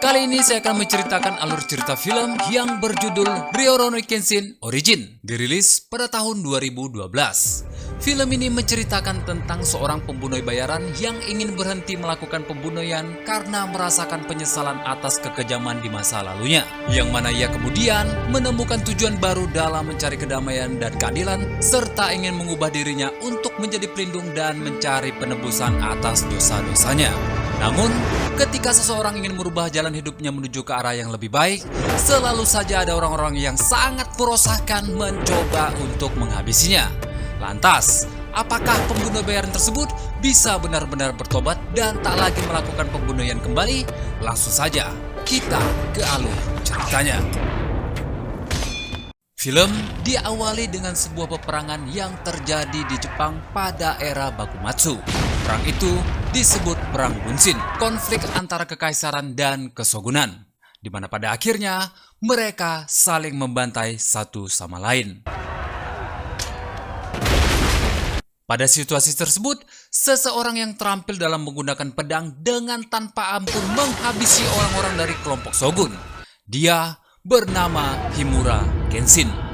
Kali ini saya akan menceritakan alur cerita film yang berjudul Rurouni Kenshin Origin, dirilis pada tahun 2012. Film ini menceritakan tentang seorang pembunuh bayaran yang ingin berhenti melakukan pembunuhan karena merasakan penyesalan atas kekejaman di masa lalunya, yang mana ia kemudian menemukan tujuan baru dalam mencari kedamaian dan keadilan, serta ingin mengubah dirinya untuk menjadi pelindung dan mencari penebusan atas dosa-dosanya. Namun, ketika seseorang ingin merubah jalan hidupnya menuju ke arah yang lebih baik, selalu saja ada orang-orang yang sangat merosakkan mencoba untuk menghabisinya. Lantas, apakah pembunuh bayaran tersebut bisa benar-benar bertobat dan tak lagi melakukan pembunuhan kembali? Langsung saja, kita ke alur ceritanya. Film diawali dengan sebuah peperangan yang terjadi di Jepang pada era Bakumatsu. Perang itu disebut Perang Bunshin, konflik antara kekaisaran dan kesogunan, di mana pada akhirnya mereka saling membantai satu sama lain. Pada situasi tersebut, seseorang yang terampil dalam menggunakan pedang dengan tanpa ampun menghabisi orang-orang dari kelompok Shogun. Dia bernama Himura Kenshin.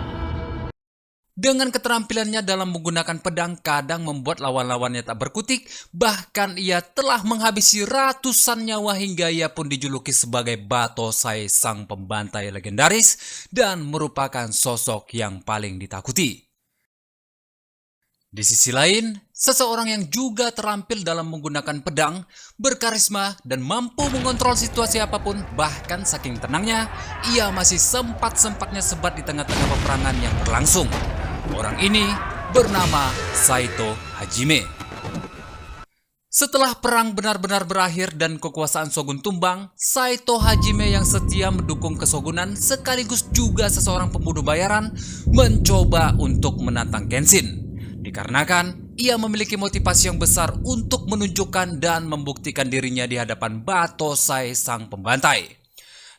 Dengan keterampilannya dalam menggunakan pedang kadang membuat lawan-lawannya tak berkutik, bahkan ia telah menghabisi ratusan nyawa hingga ia pun dijuluki sebagai Batosai, sang pembantai legendaris dan merupakan sosok yang paling ditakuti. Di sisi lain, seseorang yang juga terampil dalam menggunakan pedang, berkarisma dan mampu mengontrol situasi apapun, bahkan saking tenangnya, ia masih sempat-sempatnya sebat di tengah-tengah peperangan yang berlangsung. Orang ini bernama Saito Hajime. Setelah perang benar-benar berakhir dan kekuasaan Shogun tumbang, Saito Hajime yang setia mendukung kesogunan sekaligus juga seseorang pembunuh bayaran mencoba untuk menantang Kenshin. Dikarenakan ia memiliki motivasi yang besar untuk menunjukkan dan membuktikan dirinya di hadapan Batosai, sang pembantai.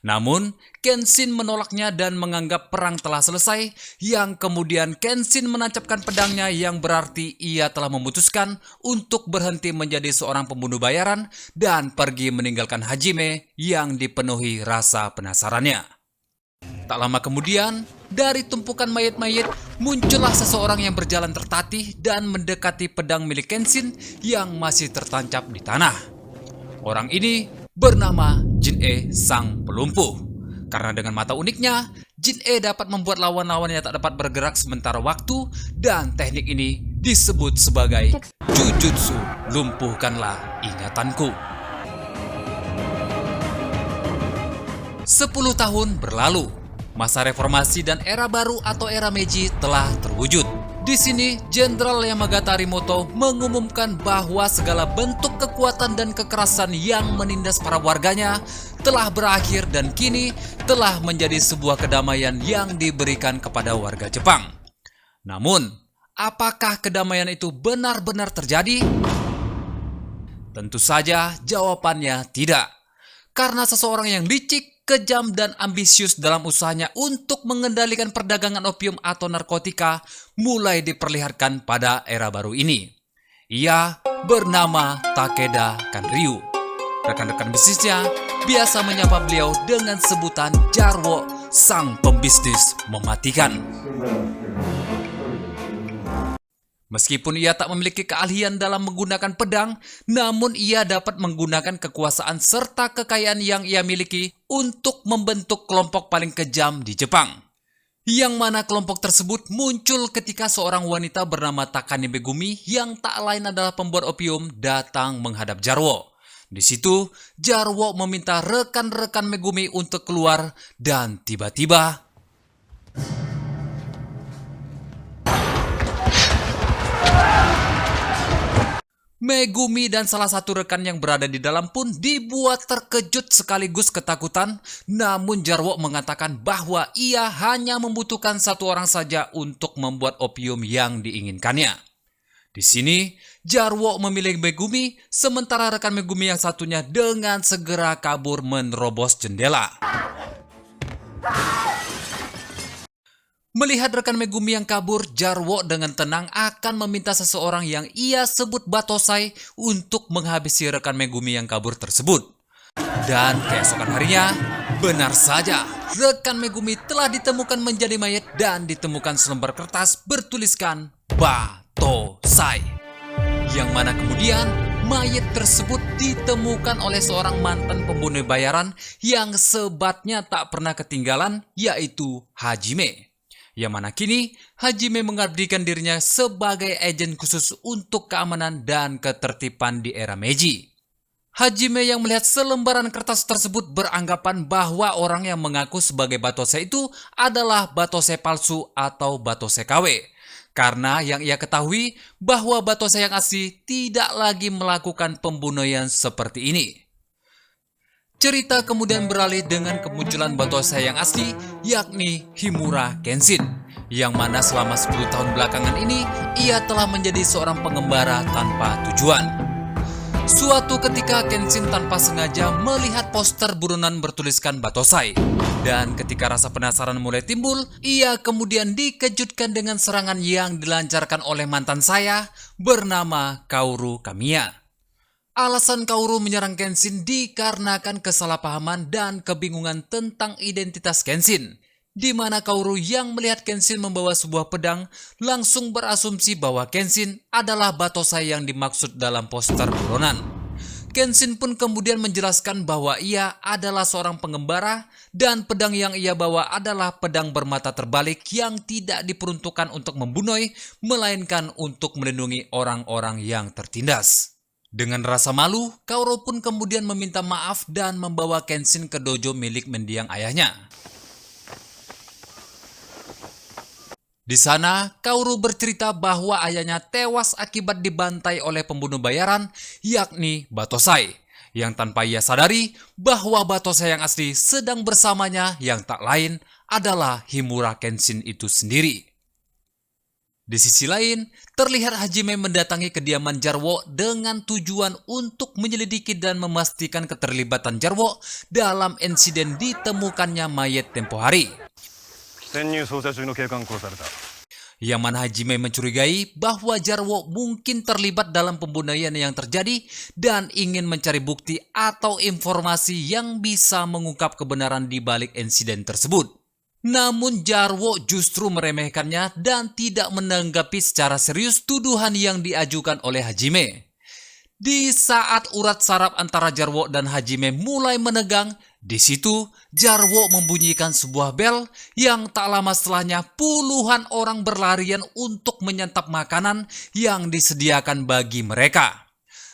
Namun, Kenshin menolaknya dan menganggap perang telah selesai, yang kemudian Kenshin menancapkan pedangnya yang berarti ia telah memutuskan untuk berhenti menjadi seorang pembunuh bayaran dan pergi meninggalkan Hajime yang dipenuhi rasa penasarannya. Tak lama kemudian, dari tumpukan mayat-mayat muncullah seseorang yang berjalan tertatih dan mendekati pedang milik Kenshin yang masih tertancap di tanah. Orang ini bernama Jin-e, sang pelumpuh. Karena dengan mata uniknya, Jin-e dapat membuat lawan-lawannya tak dapat bergerak sementara waktu, dan teknik ini disebut sebagai Jujutsu lumpuhkanlah ingatanku. 10 tahun berlalu, masa reformasi dan era baru atau era Meiji telah terwujud. Di sini, Jenderal Yamagata Harimoto mengumumkan bahwa segala bentuk kekuatan dan kekerasan yang menindas para warganya telah berakhir dan kini telah menjadi sebuah kedamaian yang diberikan kepada warga Jepang. Namun, apakah kedamaian itu benar-benar terjadi? Tentu saja jawabannya tidak. Karena seseorang yang licik, kejam dan ambisius dalam usahanya untuk mengendalikan perdagangan opium atau narkotika mulai diperlihatkan pada era baru ini. Ia bernama Takeda Kanryu. Rekan-rekan bisnisnya biasa menyapa beliau dengan sebutan Jarwo, sang pembisnis mematikan. Meskipun ia tak memiliki keahlian dalam menggunakan pedang, namun ia dapat menggunakan kekuasaan serta kekayaan yang ia miliki untuk membentuk kelompok paling kejam di Jepang. Yang mana kelompok tersebut muncul ketika seorang wanita bernama Takane Megumi yang tak lain adalah pembuat opium datang menghadap Jarwo. Di situ, Jarwo meminta rekan-rekan Megumi untuk keluar dan tiba-tiba Megumi dan salah satu rekan yang berada di dalam pun dibuat terkejut sekaligus ketakutan. Namun Jarwo mengatakan bahwa ia hanya membutuhkan satu orang saja untuk membuat opium yang diinginkannya. Di sini, Jarwo memilih Megumi, sementara rekan Megumi yang satunya dengan segera kabur menerobos jendela. Melihat rekan Megumi yang kabur, Jarwo dengan tenang akan meminta seseorang yang ia sebut Batosai untuk menghabisi rekan Megumi yang kabur tersebut. Dan keesokan harinya, benar saja, rekan Megumi telah ditemukan menjadi mayat dan ditemukan selembar kertas bertuliskan Batosai. Yang mana kemudian mayat tersebut ditemukan oleh seorang mantan pembunuh bayaran yang sebatnya tak pernah ketinggalan, yaitu Hajime. Yang mana kini Hajime mengabdikan dirinya sebagai agen khusus untuk keamanan dan ketertiban di era Meiji. Hajime yang melihat selembaran kertas tersebut beranggapan bahwa orang yang mengaku sebagai Batosai itu adalah Batosai palsu atau Batosai KW. Karena yang ia ketahui bahwa Batosai yang asli tidak lagi melakukan pembunuhan seperti ini. Cerita kemudian beralih dengan kemunculan Batosai yang asli, yakni Himura Kenshin. Yang mana selama 10 tahun belakangan ini, ia telah menjadi seorang pengembara tanpa tujuan. Suatu ketika Kenshin tanpa sengaja melihat poster buronan bertuliskan Batosai. Dan ketika rasa penasaran mulai timbul, ia kemudian dikejutkan dengan serangan yang dilancarkan oleh mantan saya bernama Kaoru Kamiya. Alasan Kaoru menyerang Kenshin dikarenakan kesalahpahaman dan kebingungan tentang identitas Kenshin. Di mana Kaoru yang melihat Kenshin membawa sebuah pedang langsung berasumsi bahwa Kenshin adalah Batosai yang dimaksud dalam poster buronan. Kenshin pun kemudian menjelaskan bahwa ia adalah seorang pengembara dan pedang yang ia bawa adalah pedang bermata terbalik yang tidak diperuntukkan untuk membunuh, melainkan untuk melindungi orang-orang yang tertindas. Dengan rasa malu, Kaoru pun kemudian meminta maaf dan membawa Kenshin ke dojo milik mendiang ayahnya. Di sana, Kaoru bercerita bahwa ayahnya tewas akibat dibantai oleh pembunuh bayaran, yakni Batosai, yang tanpa ia sadari bahwa Batosai yang asli sedang bersamanya yang tak lain adalah Himura Kenshin itu sendiri. Di sisi lain, terlihat Hajime mendatangi kediaman Jarwo dengan tujuan untuk menyelidiki dan memastikan keterlibatan Jarwo dalam insiden ditemukannya mayat tempo hari. Yang mana Hajime mencurigai bahwa Jarwo mungkin terlibat dalam pembunuhan yang terjadi dan ingin mencari bukti atau informasi yang bisa mengungkap kebenaran di balik insiden tersebut. Namun Jarwo justru meremehkannya dan tidak menanggapi secara serius tuduhan yang diajukan oleh Hajime. Di saat urat saraf antara Jarwo dan Hajime mulai menegang, di situ Jarwo membunyikan sebuah bel yang tak lama setelahnya puluhan orang berlarian untuk menyantap makanan yang disediakan bagi mereka.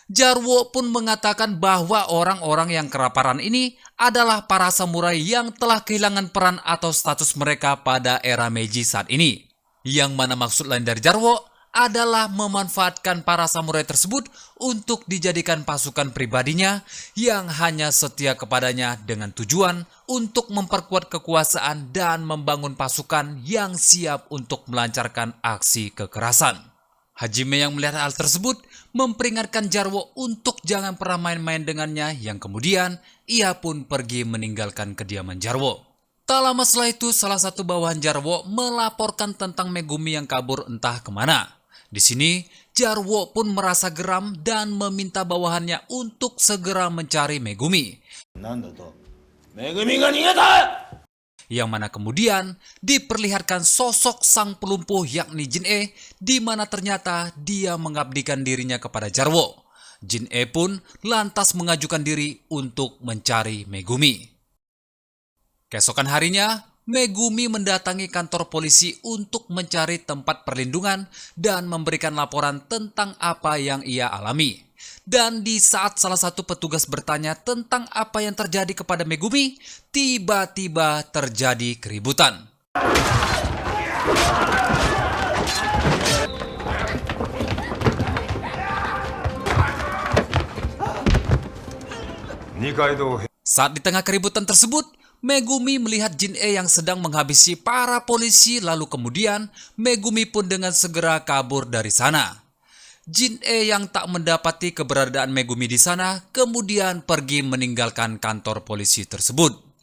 Jarwo pun mengatakan bahwa orang-orang yang kelaparan ini adalah para samurai yang telah kehilangan peran atau status mereka pada era Meiji saat ini. Yang mana maksud lain dari Jarwo adalah memanfaatkan para samurai tersebut untuk dijadikan pasukan pribadinya yang hanya setia kepadanya dengan tujuan untuk memperkuat kekuasaan dan membangun pasukan yang siap untuk melancarkan aksi kekerasan. Hajime yang melihat hal tersebut memperingatkan Jarwo untuk jangan pernah main-main dengannya, yang kemudian ia pun pergi meninggalkan kediaman Jarwo. Tak lama setelah itu, salah satu bawahan Jarwo melaporkan tentang Megumi yang kabur entah kemana. Di sini, Jarwo pun merasa geram dan meminta bawahannya untuk segera mencari Megumi. Yang mana kemudian diperlihatkan sosok sang pelumpuh yakni Jin-e, di mana ternyata dia mengabdikan dirinya kepada Jarwo. Jin-e pun lantas mengajukan diri untuk mencari Megumi. Keesokan harinya, Megumi mendatangi kantor polisi untuk mencari tempat perlindungan dan memberikan laporan tentang apa yang ia alami. Dan di saat salah satu petugas bertanya tentang apa yang terjadi kepada Megumi, tiba-tiba terjadi keributan. Saat di tengah keributan tersebut, Megumi melihat Jin-e yang sedang menghabisi para polisi, lalu kemudian Megumi pun dengan segera kabur dari sana. Jin-e yang tak mendapati keberadaan Megumi di sana kemudian pergi meninggalkan kantor polisi tersebut.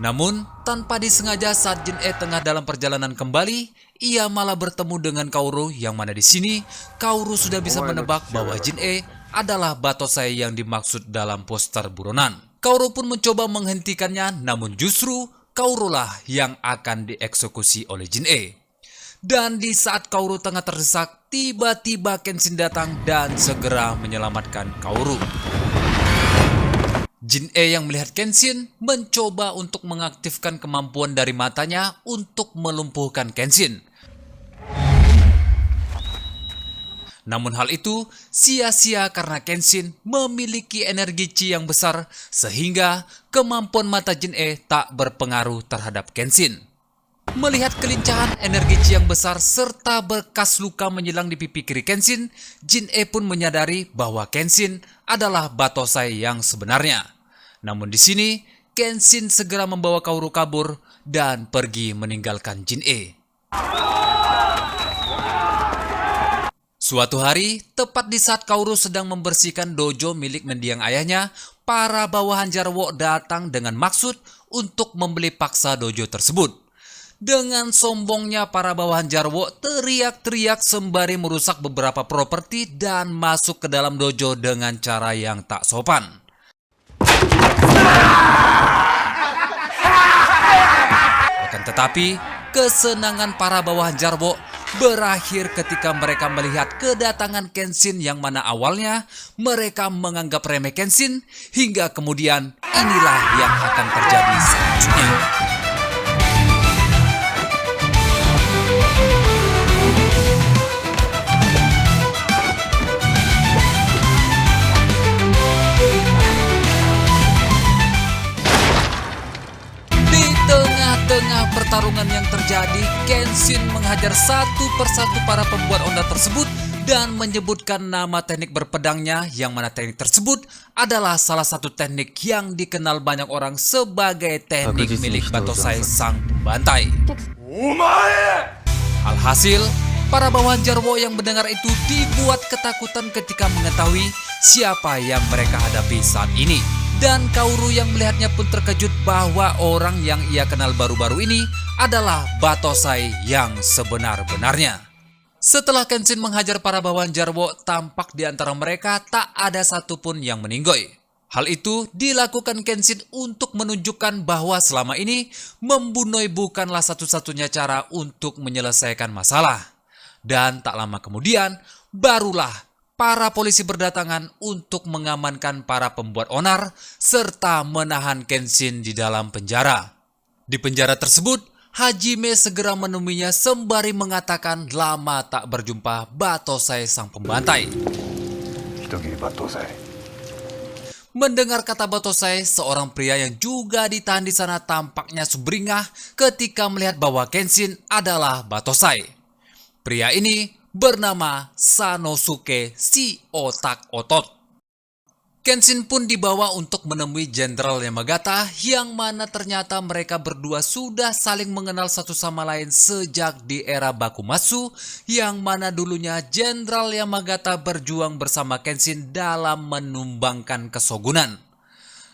Namun, tanpa disengaja saat Jin-e tengah dalam perjalanan kembali, ia malah bertemu dengan Kaoru, yang mana di sini Kaoru sudah bisa menebak bahwa Jin-e adalah Batosai yang dimaksud dalam poster buronan. Kaoru pun mencoba menghentikannya, namun justru Kaoru lah yang akan dieksekusi oleh Jin-e. Dan di saat Kaoru tengah terdesak, tiba-tiba Kenshin datang dan segera menyelamatkan Kaoru. Jin-e yang melihat Kenshin mencoba untuk mengaktifkan kemampuan dari matanya untuk melumpuhkan Kenshin. Namun hal itu sia-sia karena Kenshin memiliki energi Chi yang besar sehingga kemampuan mata Jin-e tak berpengaruh terhadap Kenshin. Melihat kelincahan energi Chi yang besar serta bekas luka menyilang di pipi kiri Kenshin, Jin-e pun menyadari bahwa Kenshin adalah Batosai yang sebenarnya. Namun di sini, Kenshin segera membawa Kaoru kabur dan pergi meninggalkan Jin-e. Suatu hari, tepat di saat Kaoru sedang membersihkan dojo milik mendiang ayahnya, para bawahan Jarwo datang dengan maksud untuk membeli paksa dojo tersebut. Dengan sombongnya para bawahan Jarwo teriak-teriak sembari merusak beberapa properti dan masuk ke dalam dojo dengan cara yang tak sopan. Akan tetapi, kesenangan para bawahan Jarwo berakhir ketika mereka melihat kedatangan Kenshin yang mana awalnya mereka menganggap remeh Kenshin, hingga kemudian inilah yang akan terjadi selanjutnya. Tengah pertarungan yang terjadi, Kenshin menghajar satu persatu para pembuat onda tersebut dan menyebutkan nama teknik berpedangnya, yang mana teknik tersebut adalah salah satu teknik yang dikenal banyak orang sebagai teknik milik Batosai sang pembantai. Alhasil, para bawahan Jarwo yang mendengar itu dibuat ketakutan ketika mengetahui siapa yang mereka hadapi saat ini. Dan Kaoru yang melihatnya pun terkejut bahwa orang yang ia kenal baru-baru ini adalah Batosai yang sebenar-benarnya. Setelah Kenshin menghajar para bawahan Jarwo, tampak di antara mereka tak ada satupun yang meninggoy. Hal itu dilakukan Kenshin untuk menunjukkan bahwa selama ini membunuh bukanlah satu-satunya cara untuk menyelesaikan masalah. Dan tak lama kemudian, barulah para polisi berdatangan untuk mengamankan para pembuat onar serta menahan Kenshin di dalam penjara. Di penjara tersebut, Hajime segera menemuinya sembari mengatakan lama tak berjumpa Batosai sang pembantai. Mendengar kata Batosai, seorang pria yang juga ditahan di sana tampaknya sumringah ketika melihat bahwa Kenshin adalah Batosai. Pria ini bernama Sanosuke si Otak Otot. Kenshin pun dibawa untuk menemui Jenderal Yamagata, yang mana ternyata mereka berdua sudah saling mengenal satu sama lain sejak di era Bakumatsu, yang mana dulunya Jenderal Yamagata berjuang bersama Kenshin dalam menumbangkan kesogunan.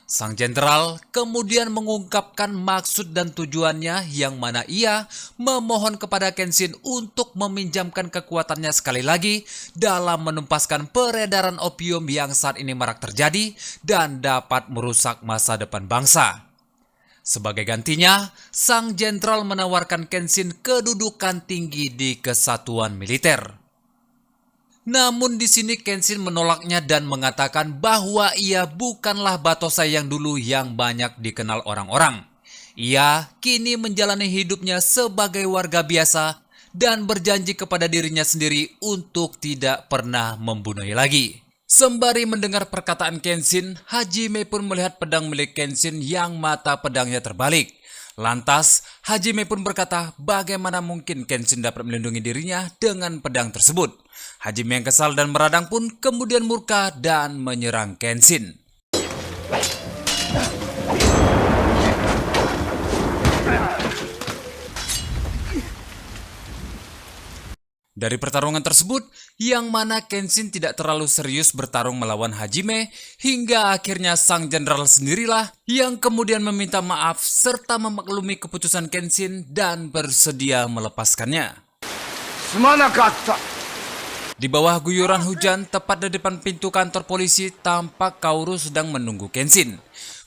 Sang jenderal kemudian mengungkapkan maksud dan tujuannya, yang mana ia memohon kepada Kenshin untuk meminjamkan kekuatannya sekali lagi dalam menumpaskan peredaran opium yang saat ini marak terjadi dan dapat merusak masa depan bangsa. Sebagai gantinya, sang jenderal menawarkan Kenshin kedudukan tinggi di kesatuan militer. Namun di sini Kenshin menolaknya dan mengatakan bahwa ia bukanlah Batosai yang dulu yang banyak dikenal orang-orang. Ia kini menjalani hidupnya sebagai warga biasa dan berjanji kepada dirinya sendiri untuk tidak pernah membunuh lagi. Sembari mendengar perkataan Kenshin, Hajime pun melihat pedang milik Kenshin yang mata pedangnya terbalik. Lantas, Hajime pun berkata bagaimana mungkin Kenshin dapat melindungi dirinya dengan pedang tersebut. Hajime yang kesal dan meradang pun kemudian murka dan menyerang Kenshin. Dari pertarungan tersebut, yang mana Kenshin tidak terlalu serius bertarung melawan Hajime, hingga akhirnya sang jenderal sendirilah yang kemudian meminta maaf serta memaklumi keputusan Kenshin dan bersedia melepaskannya. Di bawah guyuran hujan, tepat di depan pintu kantor polisi, tampak Kaoru sedang menunggu Kenshin.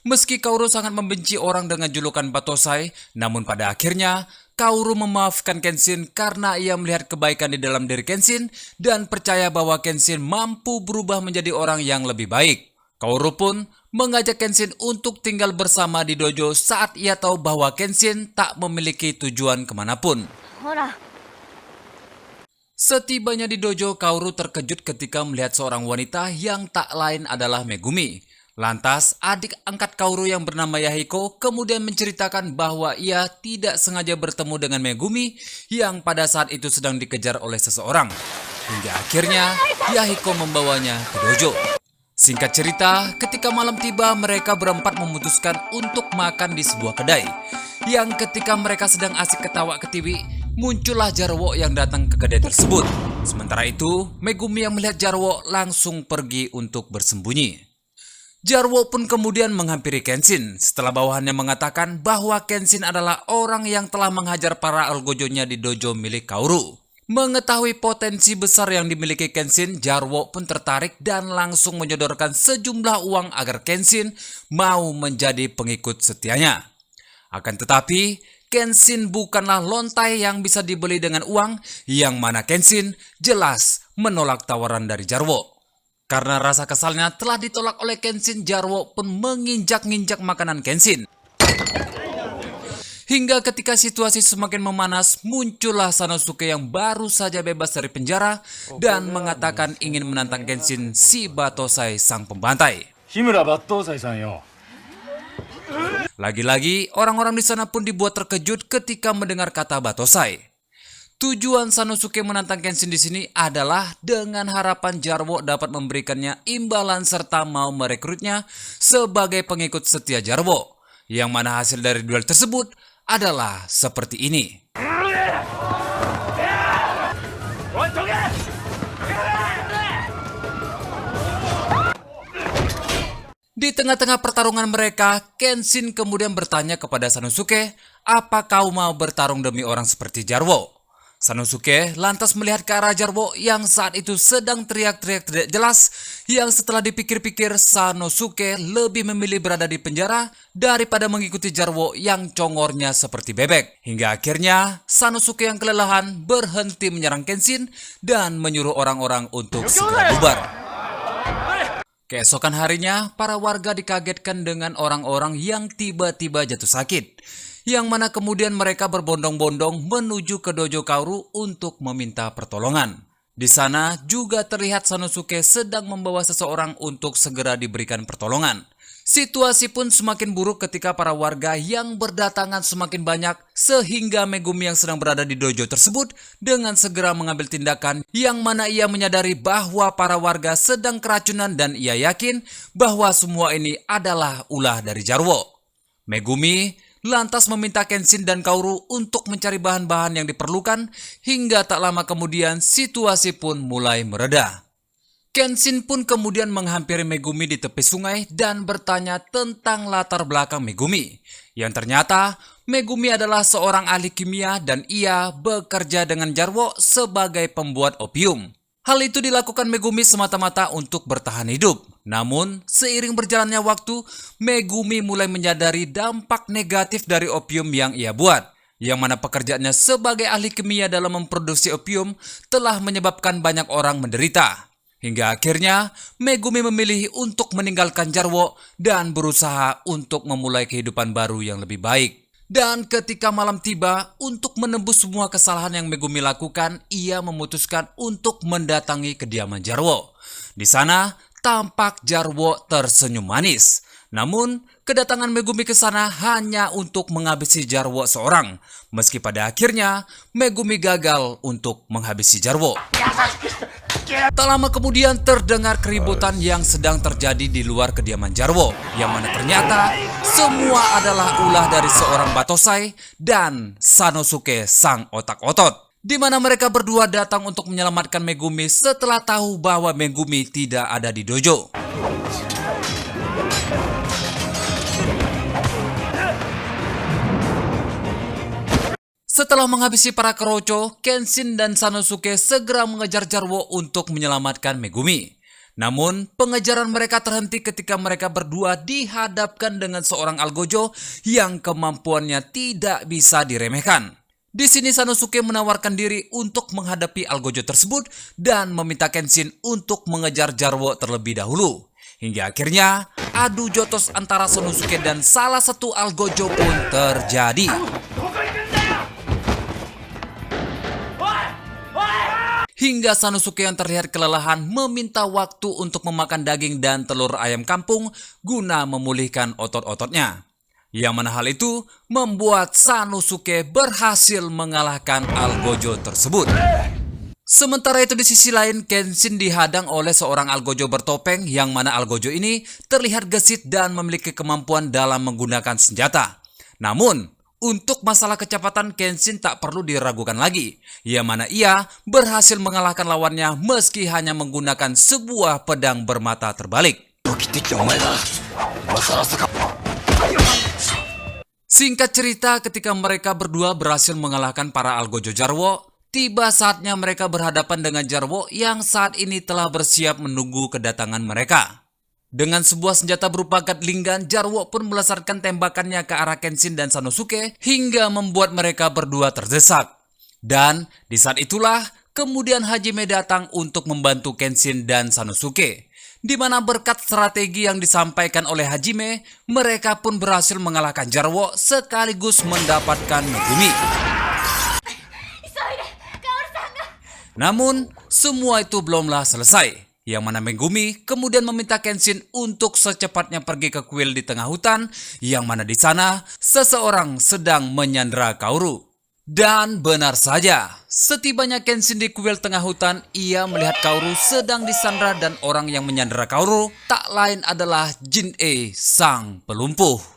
Meski Kaoru sangat membenci orang dengan julukan Batosai, namun pada akhirnya Kaoru memaafkan Kenshin karena ia melihat kebaikan di dalam diri Kenshin dan percaya bahwa Kenshin mampu berubah menjadi orang yang lebih baik. Kaoru pun mengajak Kenshin untuk tinggal bersama di dojo saat ia tahu bahwa Kenshin tak memiliki tujuan kemanapun. Setibanya di dojo, Kaoru terkejut ketika melihat seorang wanita yang tak lain adalah Megumi. Lantas, adik angkat Kaoru yang bernama Yahiko kemudian menceritakan bahwa ia tidak sengaja bertemu dengan Megumi yang pada saat itu sedang dikejar oleh seseorang. Hingga akhirnya, Yahiko membawanya ke dojo. Singkat cerita, ketika malam tiba, mereka berempat memutuskan untuk makan di sebuah kedai. Yang ketika mereka sedang asik ketawa ketiwi, muncullah Jarwo yang datang ke kedai tersebut. Sementara itu, Megumi yang melihat Jarwo langsung pergi untuk bersembunyi. Jarwo pun kemudian menghampiri Kenshin setelah bawahannya mengatakan bahwa Kenshin adalah orang yang telah menghajar para algojonya di dojo milik Kaoru. Mengetahui potensi besar yang dimiliki Kenshin, Jarwo pun tertarik dan langsung menyodorkan sejumlah uang agar Kenshin mau menjadi pengikut setianya. Akan tetapi, Kenshin bukanlah lontai yang bisa dibeli dengan uang, yang mana Kenshin jelas menolak tawaran dari Jarwo. Karena rasa kesalnya telah ditolak oleh Kenshin, Jarwo pun menginjak-injak makanan Kenshin. Hingga ketika situasi semakin memanas, muncullah Sanosuke yang baru saja bebas dari penjara dan mengatakan ingin menantang Kenshin si Batosai sang pembantai. Lagi-lagi, orang-orang di sana pun dibuat terkejut ketika mendengar kata Batosai. Tujuan Sanosuke menantang Kenshin di sini adalah dengan harapan Jarwo dapat memberikannya imbalan serta mau merekrutnya sebagai pengikut setia Jarwo. Yang mana hasil dari duel tersebut adalah seperti ini. Di tengah-tengah pertarungan mereka, Kenshin kemudian bertanya kepada Sanosuke, "Apa kau mau bertarung demi orang seperti Jarwo?" Sanosuke lantas melihat ke arah Jarwo yang saat itu sedang teriak-teriak tidak jelas, yang setelah dipikir-pikir Sanosuke lebih memilih berada di penjara daripada mengikuti Jarwo yang congornya seperti bebek. Hingga akhirnya Sanosuke yang kelelahan berhenti menyerang Kenshin dan menyuruh orang-orang untuk segera bubar. Keesokan harinya, para warga dikagetkan dengan orang-orang yang tiba-tiba jatuh sakit, yang mana kemudian mereka berbondong-bondong menuju ke dojo Kaoru untuk meminta pertolongan. Di sana juga terlihat Sanosuke sedang membawa seseorang untuk segera diberikan pertolongan. Situasi pun semakin buruk ketika para warga yang berdatangan semakin banyak sehingga Megumi yang sedang berada di dojo tersebut dengan segera mengambil tindakan yang mana ia menyadari bahwa para warga sedang keracunan dan ia yakin bahwa semua ini adalah ulah dari Jarwo. Megumi lantas meminta Kenshin dan Kaoru untuk mencari bahan-bahan yang diperlukan hingga tak lama kemudian situasi pun mulai mereda. Kenshin pun kemudian menghampiri Megumi di tepi sungai dan bertanya tentang latar belakang Megumi. Yang ternyata Megumi adalah seorang ahli kimia dan ia bekerja dengan Jarwo sebagai pembuat opium. Hal itu dilakukan Megumi semata-mata untuk bertahan hidup. Namun, seiring berjalannya waktu, Megumi mulai menyadari dampak negatif dari opium yang ia buat. Yang mana pekerjaannya sebagai ahli kimia dalam memproduksi opium telah menyebabkan banyak orang menderita. Hingga akhirnya, Megumi memilih untuk meninggalkan Jarwo dan berusaha untuk memulai kehidupan baru yang lebih baik. Dan ketika malam tiba, untuk menembus semua kesalahan yang Megumi lakukan, ia memutuskan untuk mendatangi kediaman Jarwo. Di sana, tampak Jarwo tersenyum manis. Namun, kedatangan Megumi ke sana hanya untuk menghabisi Jarwo seorang. Meski pada akhirnya, Megumi gagal untuk menghabisi Jarwo. Tak lama kemudian terdengar keributan yang sedang terjadi di luar kediaman Jarwo, yang mana ternyata semua adalah ulah dari seorang Batosai dan Sanosuke sang otak-otot, di mana mereka berdua datang untuk menyelamatkan Megumi setelah tahu bahwa Megumi tidak ada di dojo. Setelah menghabisi para keroco, Kenshin dan Sanosuke segera mengejar Jarwo untuk menyelamatkan Megumi. Namun, pengejaran mereka terhenti ketika mereka berdua dihadapkan dengan seorang Algojo yang kemampuannya tidak bisa diremehkan. Di sini Sanosuke menawarkan diri untuk menghadapi Algojo tersebut dan meminta Kenshin untuk mengejar Jarwo terlebih dahulu. Hingga akhirnya, adu jotos antara Sanosuke dan salah satu Algojo pun terjadi. Hingga Sanosuke yang terlihat kelelahan meminta waktu untuk memakan daging dan telur ayam kampung guna memulihkan otot-ototnya. Yang mana hal itu membuat Sanosuke berhasil mengalahkan Algojo tersebut. Sementara itu di sisi lain, Kenshin dihadang oleh seorang Algojo bertopeng yang mana Algojo ini terlihat gesit dan memiliki kemampuan dalam menggunakan senjata. Namun, untuk masalah kecepatan Kenshin tak perlu diragukan lagi, yang mana ia berhasil mengalahkan lawannya meski hanya menggunakan sebuah pedang bermata terbalik. Singkat cerita, ketika mereka berdua berhasil mengalahkan para Algojo Jarwo, tiba saatnya mereka berhadapan dengan Jarwo yang saat ini telah bersiap menunggu kedatangan mereka. Dengan sebuah senjata berupa Gatlingan, Jarwo pun melesatkan tembakannya ke arah Kenshin dan Sanosuke hingga membuat mereka berdua terdesak. Dan di saat itulah kemudian Hajime datang untuk membantu Kenshin dan Sanosuke. Di mana berkat strategi yang disampaikan oleh Hajime, mereka pun berhasil mengalahkan Jarwo sekaligus mendapatkan Megumi. Namun, semua itu belumlah selesai. Yang mana Megumi kemudian meminta Kenshin untuk secepatnya pergi ke kuil di tengah hutan, yang mana di sana seseorang sedang menyandera Kaoru. Dan benar saja, setibanya Kenshin di kuil tengah hutan, ia melihat Kaoru sedang disandera dan orang yang menyandera Kaoru tak lain adalah Jin-e, sang pelumpuh.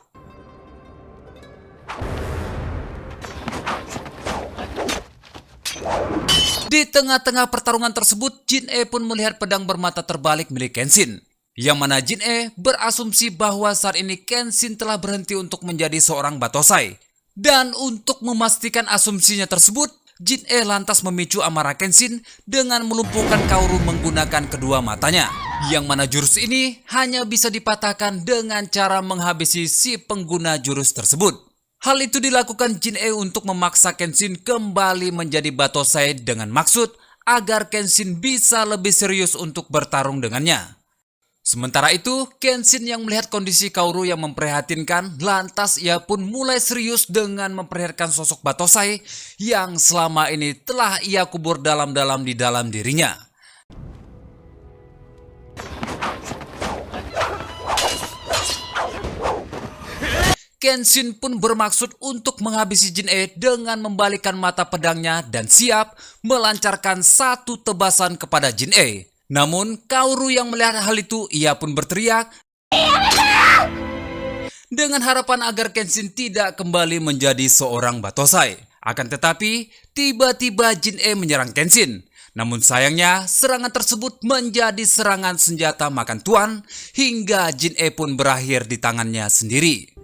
Di tengah-tengah pertarungan tersebut, Jin-e pun melihat pedang bermata terbalik milik Kenshin. Yang mana Jin-e berasumsi bahwa saat ini Kenshin telah berhenti untuk menjadi seorang Batosai. Dan untuk memastikan asumsinya tersebut, Jin-e lantas memicu amarah Kenshin dengan melumpuhkan Kaoru menggunakan kedua matanya. Yang mana jurus ini hanya bisa dipatahkan dengan cara menghabisi si pengguna jurus tersebut. Hal itu dilakukan Jin-e untuk memaksa Kenshin kembali menjadi Batosai dengan maksud agar Kenshin bisa lebih serius untuk bertarung dengannya. Sementara itu, Kenshin yang melihat kondisi Kaoru yang memprihatinkan, lantas ia pun mulai serius dengan memperlihatkan sosok Batosai yang selama ini telah ia kubur dalam-dalam di dalam dirinya. Kenshin pun bermaksud untuk menghabisi Jin-e dengan membalikkan mata pedangnya dan siap melancarkan satu tebasan kepada Jin-e. Namun Kaoru yang melihat hal itu, ia pun berteriak dengan harapan agar Kenshin tidak kembali menjadi seorang Batosai. Akan tetapi, tiba-tiba Jin-e menyerang Kenshin. Namun sayangnya, serangan tersebut menjadi serangan senjata makan tuan hingga Jin-e pun berakhir di tangannya sendiri.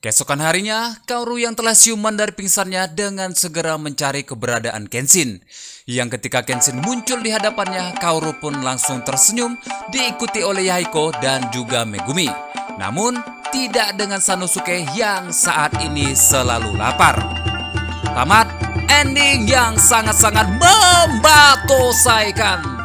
Keesokan harinya, Kaoru yang telah siuman dari pingsannya dengan segera mencari keberadaan Kenshin. Yang ketika Kenshin muncul di hadapannya, Kaoru pun langsung tersenyum diikuti oleh Yahiko dan juga Megumi. Namun, tidak dengan Sanosuke yang saat ini selalu lapar. Tamat ending yang sangat-sangat membatosaikan.